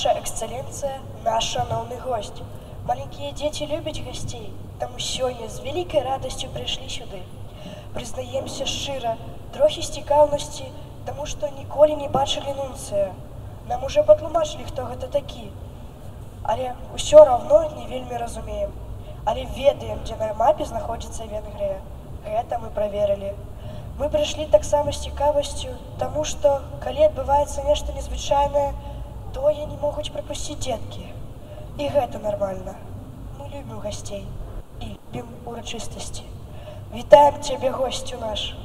Ваша эксцелленция, наш шановный гость. Маленькие дети любят гостей, тому сёння з вялікай радасцю прыйшлі сюды. Прызнаемся шчыра, трохі з цікаўнасці, таму што ніколі не бачылі нунцыя. Нам уже патлумачылі, хто гэта такі. Але ўсё равно не вельмі разумеем. Але ведаем, дзе на мапе знаходзіцца Венгрыя. Гэта мы праверылі. Мы прыйшлі таксама з цікавасцю, таму што, калі адбываецца нешта незвычайнае, тое не могуць прапусціць дзеткі. І гэта нармальна. Мы любім гасцей і любім урачыстасці. Вітаем цябе, госцю наш.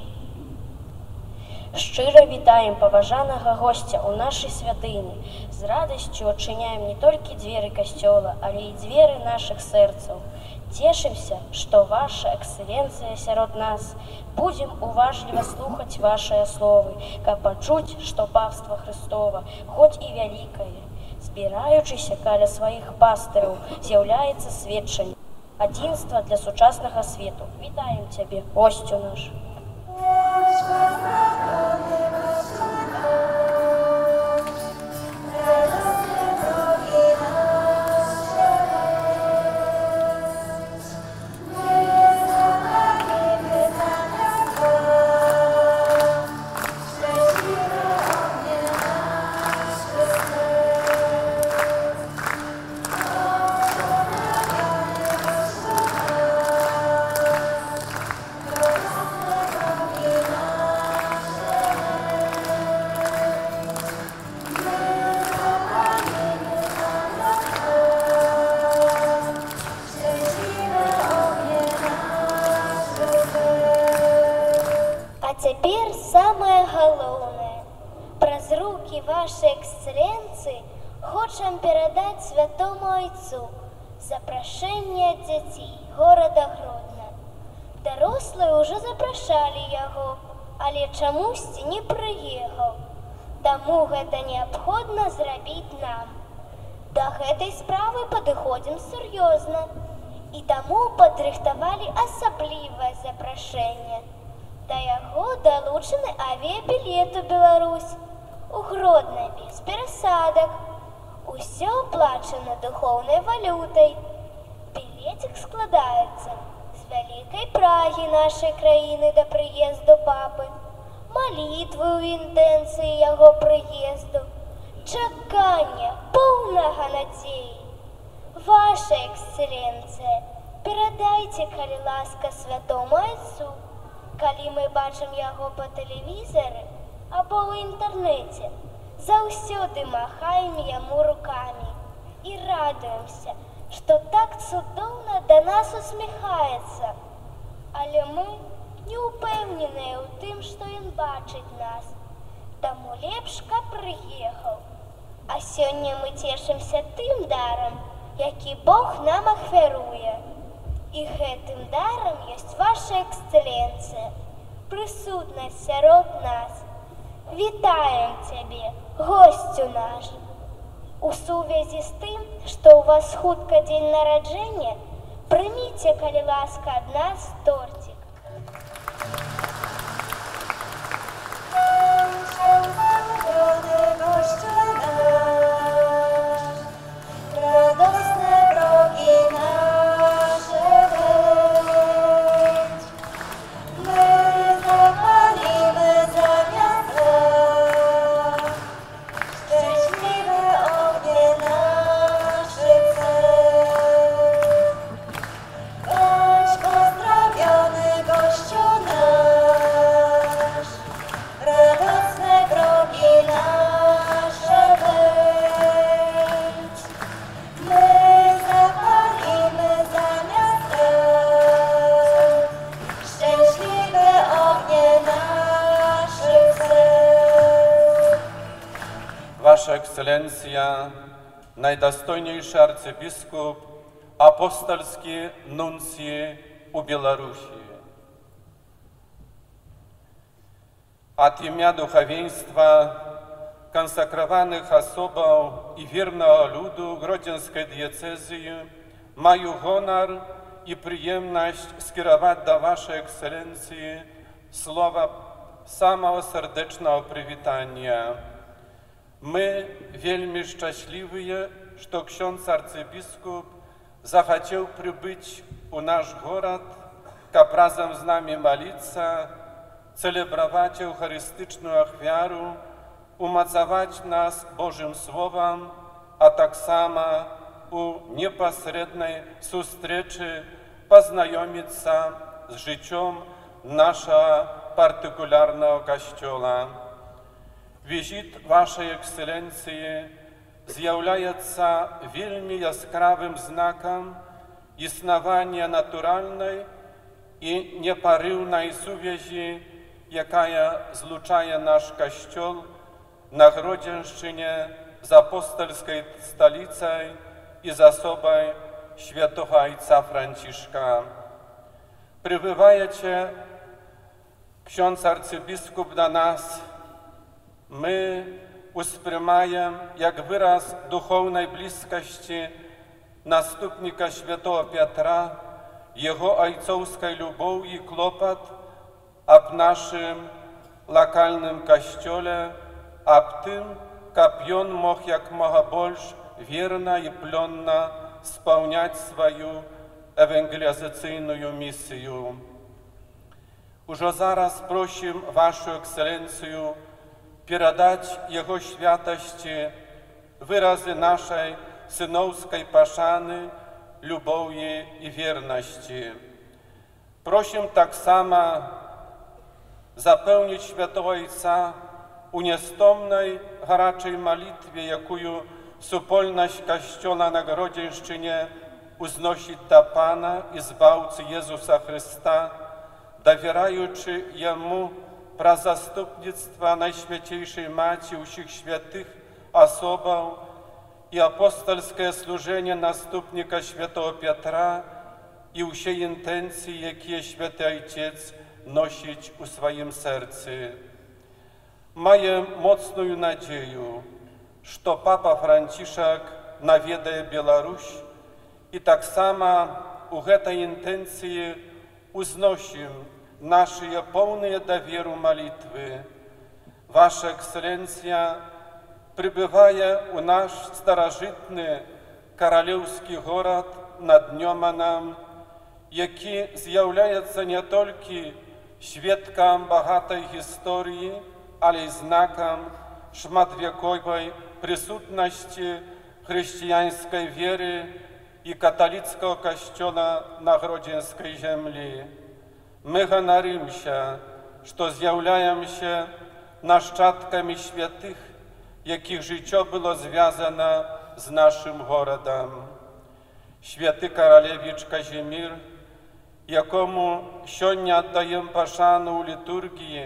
Шчыра вітаем паважанага госця ў нашай святыні. З радасцю адчыняем не толькі дзверы касцёла, але і дзверы нашых сэрцаў. Цешымся, што ваша эксцэленцыя сярод нас. Будзем уважліва слухаць вашыя словы, каб пачуць, што папства Хрыстова, хоць і вялікае, збіраючыся каля сваіх пастыраў, з'яўляецца сведчаннем адзінства для сучаснага свету. Вітаем цябе, госцю наш. Цяпер самае галоўнае. Праз рукі вашай эксцэленцыі хочам перадаць святому айцу запрашэнне ад дзяцей горада Гродна. Дарослыя ўжо запрашалі яго, але чамусьці не прыехаў. Таму гэта неабходна зрабіць нам. Да гэтай справы падыходзім сур'ёзна. І таму падрыхтавалі асаблівае запрашэнне. Да яго далучаны авіябілет у Беларусь, у Гродна без перасадак. Усё аплачана духоўнай валютай. Білетик складаецца з вялікай прагі нашай краіны да прыезду папы, малітвы ў інтэнцыі яго прыезду, чакання поўнага надзеі. Ваша эксцэленцыя, перадайце, калі ласка, святому айцу, калі мы бачым яго па тэлевізары або ў інтэрнэце, заўсёды махаем яму рукамі і радуемся, што так цудоўна да нас усміхаецца. Але мы не ўпэўненыя ў тым, што ён бачыць нас, таму лепш, каб прыехаў. А сёння мы цешымся тым дарам, які Бог нам ахвяруе. І гэтым дарам ёсць ваша эксцэленцыя, прысутнасць сярод нас. Вітаем цябе, госцю наш. У сувязі з тым, што ў вас хутка дзень нараджэння, прыміце, калі ласка, ад нас тортик. Wasza Ekscelencja, najdostojniejszy arcybiskup, apostolski nuncję u Białorusi. Od imienia duchowieństwa, konsekrowanych osobom i wiernego ludu Grodzinskiej diecezji, mają honor i przyjemność skierować do Waszej Ekscelencji słowa samego serdecznego przywitania. My wielmi szczęśliwi, że ksiądz arcybiskup захотел przybyć u nasz город, как razem z nami молиться, celebrować eucharystyczną ofiarę, umacniać nas Bożym Słowem, a tak samo u непосредniej zustreczy poznajomić się z życiem naszego partykularnego kościoła. Wizyt Waszej Ekscelencji zjawiaється вельми яскравим знаком існування натуральної і непоривної сувязі, яка злучає наш Костюл на Гродзенщині з апостольською столицею і з особою святого Отця Францишка. Прибуваючи, ksiądz arcybiskup do nas, my usprymajem jak wyraz duchownej bliskości następnika świętego Piotra, jego ojcowskiej lubowi i klopot об naszym lokalnym kościole, об tym, aby on mógł jak moga больше wierna i plonna spełniać swoją ewangelizacyjną misję. Już zaraz proszę Waszą Ekscelencję передать Jego świętości wyrazy naszej synowskiej paszany, lubowi i wierności. Proszę tak samo zapełnić Świętego Ojca u niestomnej, горячej modlitwie, jaką supolność Kościoła na Grodzeńszczynie uznosi do Pana i Zbawcy Jezusa Chrysta, dowierający Jemu про zastupnictwa Najświętszej Maci усіх świętych osobą i apostolskie służenie następnika świętego Piotra i usie intencje, jakie Święty Ojciec nosić u swoim sercu. Maję mocną nadzieję, że Papa Franciszek nawiedzie Białoruś i tak samo u tej intencji uznosimy nasze pełne dowieru modlitwy. Wasza Ekscelencja przybywaje u nasz starożytny królewski город nad Dniomanem, jaki zjawiaється nie tylko świadkiem bogatej historii, ale i znakiem szmatwiekowej присутності chrześcijańskiej wiery i katolickiego kościoła na Grodzeńskiej ziemi. My honorimy się, że zjawiamy się naszczadkami świętych, jakich życie było związane z naszym городem. Święty Karolewicz Kazimir, jakomu dzisiaj oddajemy paszanu u liturgii,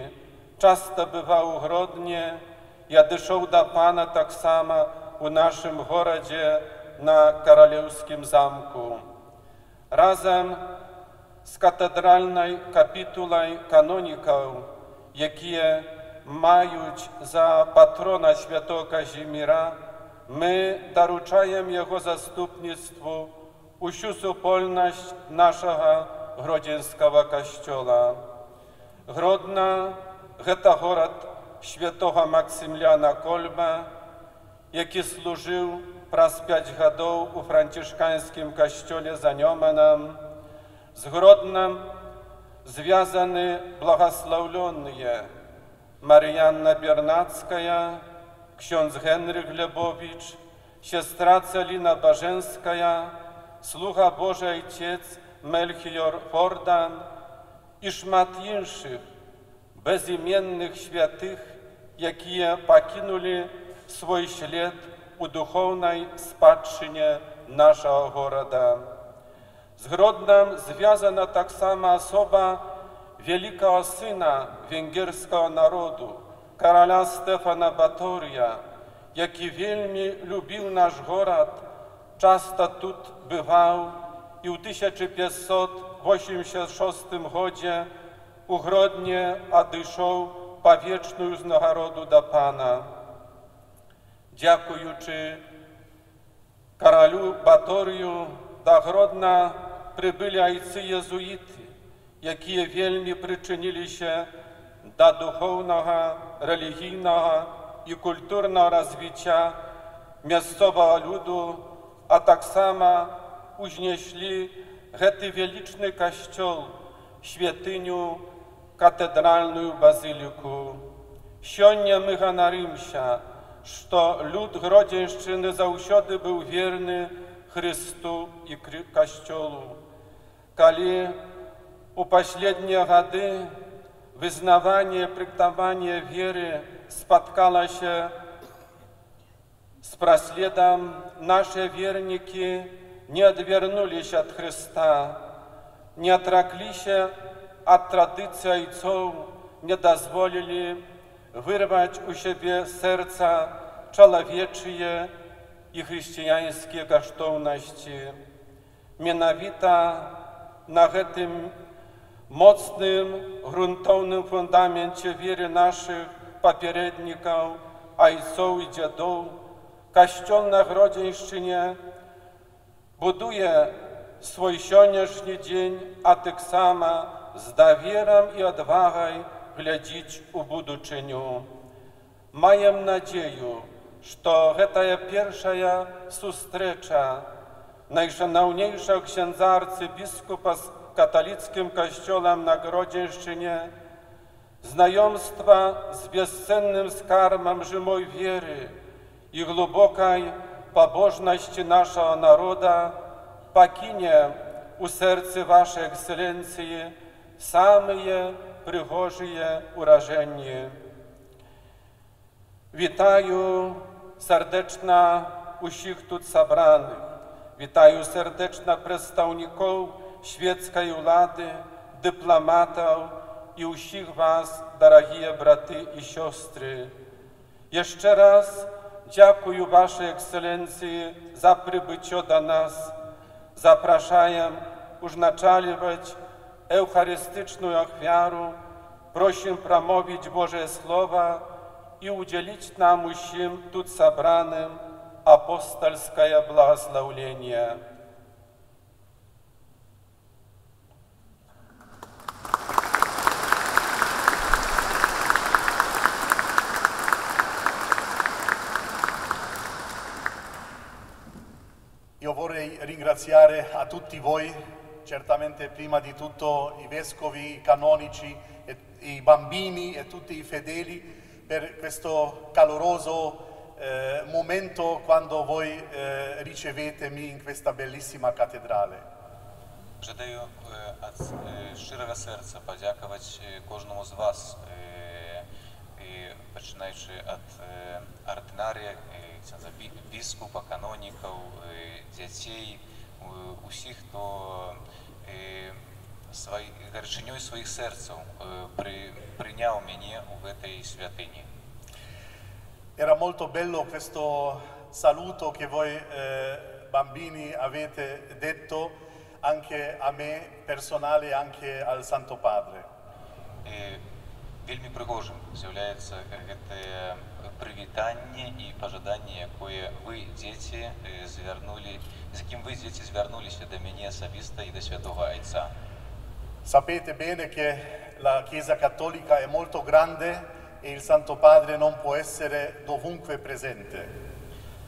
często bywał u Grodnie, ja doszedł do Pana tak samo u naszym гороdzie na Królewskim Zamku. Razem z katedralnej kapitulą kanoniką, jakie mają za patrona świętego Kazimira, my daruczajemy jego zastupnictwu uszu supolność naszego Grodzeńskiego Kościoła. Grodna to город świętego Maksymiliana Kolba, jaki służył przez 5 lat u franciszkańskim kościole za Niomanem. Z Grodnem związane błogosławione Marianna Biernacka, ksiądz Henryk Glebowicz, siostra Celina Bażeńska, sługa Boży Ojciec Melchior Fordan i szmat innych bezimiennych świętych, jakie pokinuli swój ślad u duchownej spadczynie naszego города. Z Grodnem związana tak sama osoba wielkiego syna węgierskiego narodu, króla Stefana Batoria, jaki wielmi lubił nasz город, często tu bywał i w 1586 roku u Grodnie odeszł po wieczną z narodu do Pana. Dziękujący królu Batoriu do Grodna przybyli ojcy jezuity, jakie wielmi przyczynili się do duchownego, religijnego і культурного развіцця мясцовага люду, а таксама узнеслі гэты велічны касцёл, святыню, катэдральную базыліку. Сёння мы ганарымся, што люд Гродзеншчыны заўсёды быў верны Хрысту і касцёлу. Калі у паследнія гады вызнаванне, практыкаванне веры спаткалася з праследам, нашы вернікі не адвярнуліся ад Хрыста, не атракліся ад традыцый айцоў, не дазволілі вырваць у сябе сэрца чалавечыя і хрысціянскія каштоўнасці. Менавіта на гэтым моцным грунтоўным фундаменце веры нашых папярэднікаў, айцоў і дзядоў, касцёл на Гродзеншчыне будуе свой сённяшні дзень, а таксама з даверам і адвагай глядзіць у будучыню. Маем надзею, што гэтая першая сустрэча найшанаўнейшага ксяндза арцыбіскупа з каталіцкім касцёлам на Гродзеншчыне, знаёмства з бесцэнным скарбам жывой веры і глыбокай пабожнасці нашага народа пакіне у сэрцы вашай эксцэленцыі самыя прыгожыя ўражэнні. Вітаю сардэчна усіх тут сабраных, вітаю сардэчна прадстаўнікоў шведскай улады, дыпламатаў і ўсіх вас, дарагія браты і сёстры. Яшчэ раз дзякую вашай эксцэленцыі за прыбыццё да нас. Запрашаем узначальваць эўхарыстычную ахвяру, просім прамовіць Божае Слова і удзяліць нам усім тут сабраным апостольскае благословление. Io vorrei ringraziare a tutti voi, certamente prima di tutto i vescovi, i canonici, i bambini e tutti i fedeli per questo caloroso momento quando voi ricevetemi in questa bellissima cattedrale. Жадаю ад шчырага сэрца падзякаваць кожнаму з вас, пачынаючы ад ардынарыя, біскупа, канонікаў, дзяцей, усіх, хто гарачынёй сваіх сэрцаў прыняў мяне ў гэтай святыні. Era molto bello questo saluto che voi bambini avete detto anche a me personale, anche al Santo Padre. Вельмі прыгожым з'яўляецца гэтае прывітанне і пажаданне, якое вы, дзеці, з якім вы, дзеці, звярнуліся да мяне асабіста і да святога Айца. Sapete bene che la Chiesa Cattolica è molto grande e il Santo Padre non può essere dovunque presente.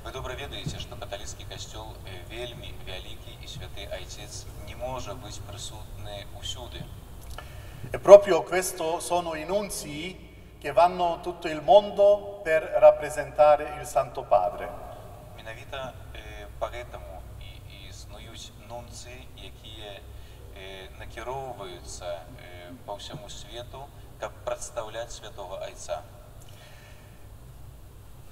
Вы добра ведаеце, што каталіцкі касцёл вельмі вялікі і святы Айцец не можа быць прысутны ўсюды. E proprio questo sono i nunzii che vanno tutto il mondo per rappresentare il Santo Padre. Менавіта пагэтаму і існуюць нунцыі, якія накіроўваюцца па ўсяму свету, каб прадстаўляць святога Айца.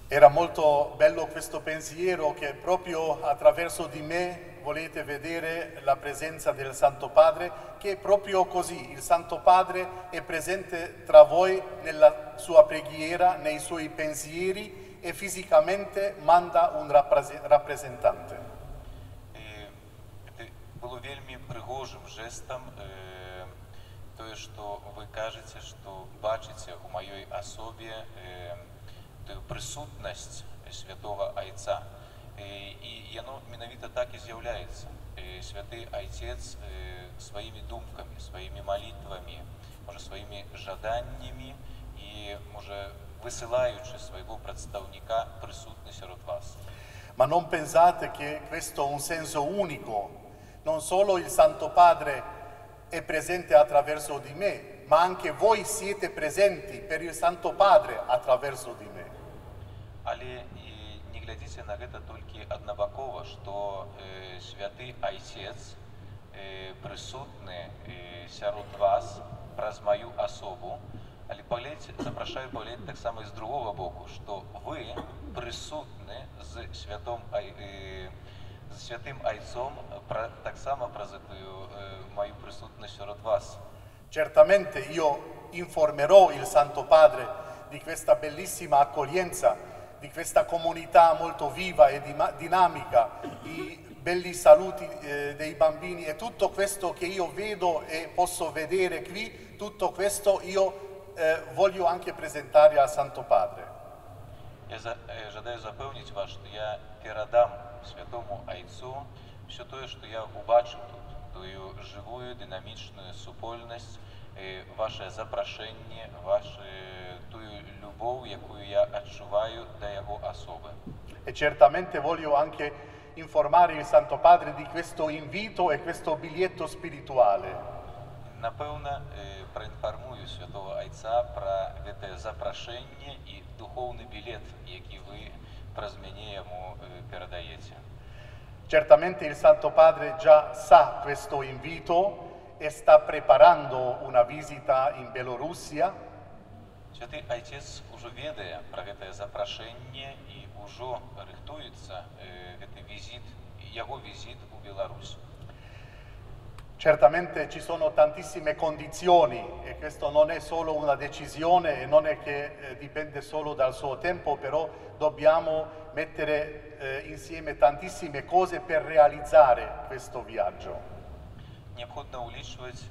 Era molto bello questo pensiero che proprio attraverso di me volete vedere la presenza del Santo Padre, che è proprio così, il Santo Padre è presente tra voi nella sua preghiera, nei suoi pensieri e fisicamente manda un rappresentante. Было вельмі прыгожым жэстам тое, што вы кажаце, што бачыце ў маёй асобе прысутнасць святога Айца. І яно менавіта так і з'яўляецца. Святы Айцец сваімі думкамі, сваімі малітвамі, можа, сваімі жаданнямі і, можа, висилаючи свого представника присутні серед вас. Ma non pensate che questo è un senso unico. Non solo il Santo Padre è presente attraverso di me, ma anche voi siete presenti per il Santo Padre attraverso di me. Але і не глядзіце на гэта толькі аднабакова, што святы Айцец прысутны сярод вас праз маю асобу, але запрашаю паглядзець таксама і з другога боку, што вы прысутны з святым Айцом таксама праз гэтую маю прысутнасць сярод вас. Certamente io informerò il Santo Padre di questa bellissima accoglienza, di questa comunità molto viva e dinamica, i belli saluti dei bambini e tutto questo che io vedo e posso vedere qui, tutto questo io voglio anche presentare al Santo Padre. Я жадаю запевнити вас, що я передам святому Айцу все те, що я убачив тут, тую живую, динамічну супольність, ваше запрошення, тую любов, яку я відчуваю до його особи. E certamente voglio anche informare il Santo Padre di questo invito e questo biglietto spirituale. Напевно, проінформую святого Айця про це запрошення і духовний білет, який ви праз мене йому передаєте. Certamente il Santo Padre già sa questo invito e sta preparando una visita in Bielorussia. Святий Айцец уже ведає про це запрошення і уже рихтується його візит у Білорусь. Certamente ci sono tantissime condizioni e questo non è solo una decisione e non è che dipende solo dal suo tempo, però dobbiamo mettere insieme tantissime cose per realizzare questo viaggio. Необходно улічваць,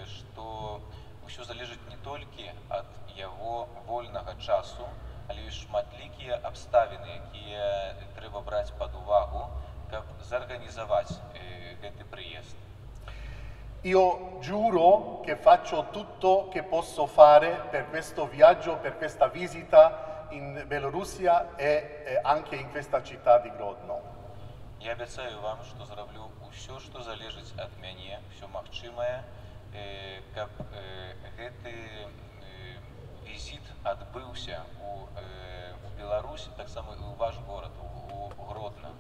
што ўсё залежыць не толькі ад яго вольнага часу, але і шматлікія абставіны, якія трэба браць пад увагу, каб зарганізаваць гэты прыезд. Io giuro che faccio tutto che posso fare per questo viaggio, per questa visita in Bielorussia e anche in questa città di Grodno. Я абяцаю вам, што зраблю ўсё, што залежыць ад мяне, ўсё магчымае, каб гэты візіт адбыўся у Беларусі, таксама і ў ваш горад, у Гродно.